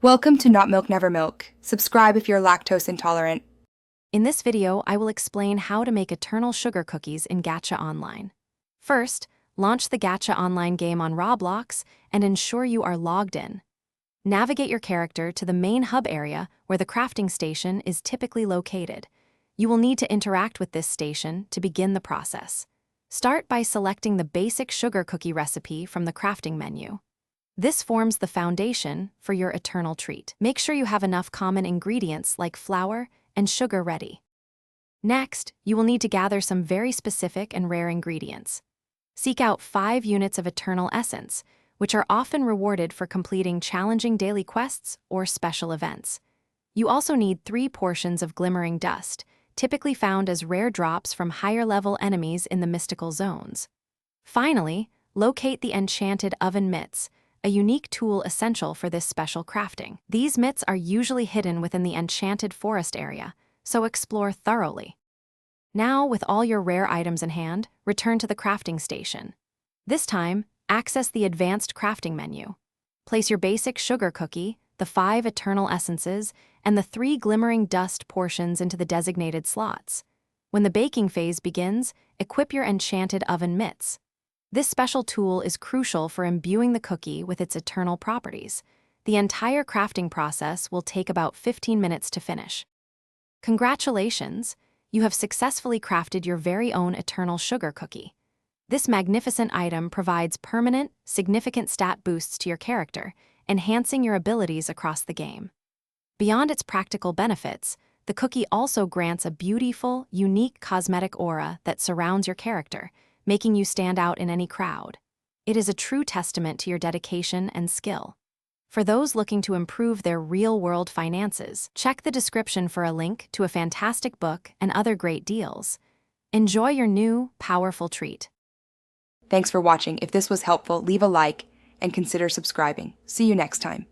Welcome to Not Milk Never Milk. Subscribe if you're lactose intolerant. In this video, I will explain how to make eternal sugar cookies in Gacha Online. First, launch the Gacha Online game on Roblox and ensure you are logged in. Navigate your character to the main hub area where the crafting station is typically located. You will need to interact with this station to begin the process. Start by selecting the basic sugar cookie recipe from the crafting menu. This forms the foundation for your eternal treat. Make sure you have enough common ingredients like flour and sugar ready. Next, you will need to gather some very specific and rare ingredients. Seek out 5 units of eternal essence, which are often rewarded for completing challenging daily quests or special events. You also need 3 portions of glimmering dust, typically found as rare drops from higher-level enemies in the mystical zones. Finally, locate the enchanted oven mitts, a unique tool essential for this special crafting. These mitts are usually hidden within the enchanted forest area, so explore thoroughly. Now, with all your rare items in hand, return to the crafting station. This time, access the advanced crafting menu. Place your basic sugar cookie, the 5 eternal essences, and the 3 glimmering dust portions into the designated slots. When the baking phase begins, equip your enchanted oven mitts. This special tool is crucial for imbuing the cookie with its eternal properties. The entire crafting process will take about 15 minutes to finish. Congratulations! You have successfully crafted your very own eternal sugar cookie. This magnificent item provides permanent, significant stat boosts to your character, enhancing your abilities across the game. Beyond its practical benefits, the cookie also grants a beautiful, unique cosmetic aura that surrounds your character, making you stand out in any crowd. It is a true testament to your dedication and skill. For those looking to improve their real-world finances, check the description for a link to a fantastic book and other great deals. Enjoy your new, powerful treat. Thanks for watching. If this was helpful, leave a like and consider subscribing. See you next time.